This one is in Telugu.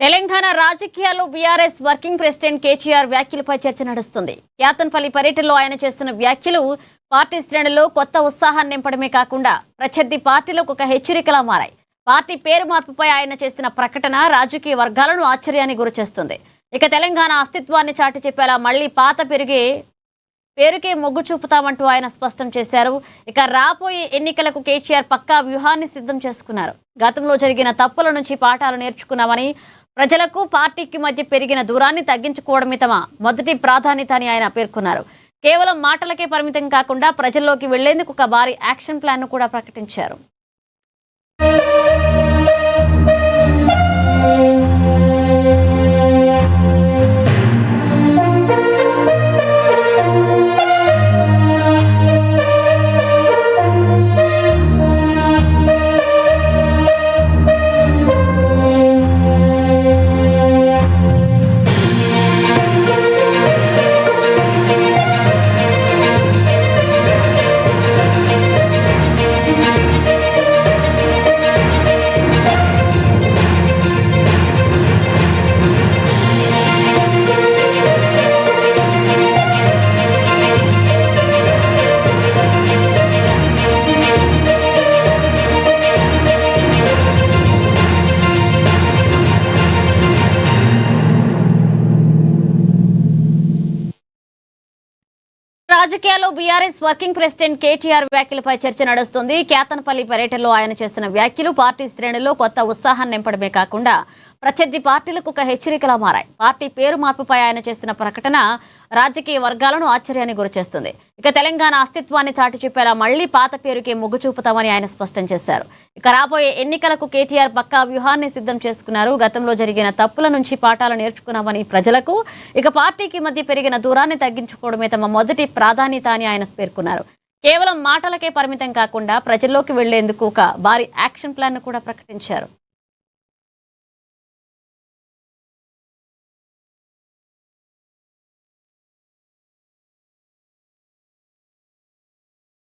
తెలంగాణ రాజకీయాల్లో బీఆర్ఎస్ వర్కింగ్ ప్రెసిడెంట్ కేటీఆర్ వ్యాఖ్యలపై చర్చ నడుస్తుంది. యాతన్పల్లి పర్యటనలో ఆయన చేసిన వ్యాఖ్యలు పార్టీ శ్రేణుల్లో కొత్త ఉత్సాహాన్ని నింపడమే కాకుండా ప్రత్యర్థి పార్టీలకు ఒక హెచ్చరికలా మారాయి. పార్టీ పేరు మార్పుపై ఆయన చేసిన ప్రకటన రాజకీయ వర్గాలను ఆశ్చర్యానికి గురిచేస్తుంది. ఇక తెలంగాణ అస్తిత్వాన్ని చాటి చెప్పేలా మళ్లీ పాత పేరుకే మొగ్గు చూపుతామంటూ ఆయన స్పష్టం చేశారు. ఇక రాబోయే ఎన్నికలకు కేటీఆర్ పక్కా వ్యూహాన్ని సిద్ధం చేసుకున్నారు. గతంలో జరిగిన తప్పుల నుంచి పాఠాలు నేర్చుకున్నామని, ప్రజలకు పార్టీకి మధ్య పెరిగిన దూరాన్ని తగ్గించుకోవడమే తమ మొదటి ప్రాధాన్యత అని ఆయన పేర్కొన్నారు. కేవలం మాటలకే పరిమితం కాకుండా ప్రజల్లోకి వెళ్లేందుకు ఒక భారీ యాక్షన్ ప్లాన్ ను కూడా ప్రకటించారు. రాజకీయాల్లో బీఆర్ఎస్ వర్కింగ్ ప్రెసిడెంట్ కేటీఆర్ వ్యాఖ్యలపై చర్చ నడుస్తుంది. యాతన్పల్లి పర్యటనలో ఆయన చేసిన వ్యాఖ్యలు పార్టీ శ్రేణుల్లో కొత్త ఉత్సాహాన్ని నింపడమే కాకుండా ప్రత్యర్థి పార్టీలకు ఒక హెచ్చరికలా మారాయి. పార్టీ పేరు మార్పుపై ఆయన చేసిన ప్రకటన రాజకీయ వర్గాలను ఆశ్చర్యానికి గురిచేస్తుంది. ఇక తెలంగాణ అస్తిత్వాన్ని చాటి చెప్పేలా మళ్లీ పాత పేరుకే మొగ్గు చూపుతామని ఆయన స్పష్టం చేశారు. ఇక రాబోయే ఎన్నికలకు కేటీఆర్ పక్కా వ్యూహాన్ని సిద్ధం చేసుకున్నారు. గతంలో జరిగిన తప్పుల నుంచి పాఠాలు నేర్చుకున్నామని, ప్రజలకు ఇక పార్టీకి మధ్య పెరిగిన దూరాన్ని తగ్గించుకోవడమే తమ మొదటి ప్రాధాన్యత అని ఆయన పేర్కొన్నారు. కేవలం మాటలకే పరిమితం కాకుండా ప్రజల్లోకి వెళ్లేందుకు ఒక భారీ యాక్షన్ ప్లాన్ ను కూడా ప్రకటించారు.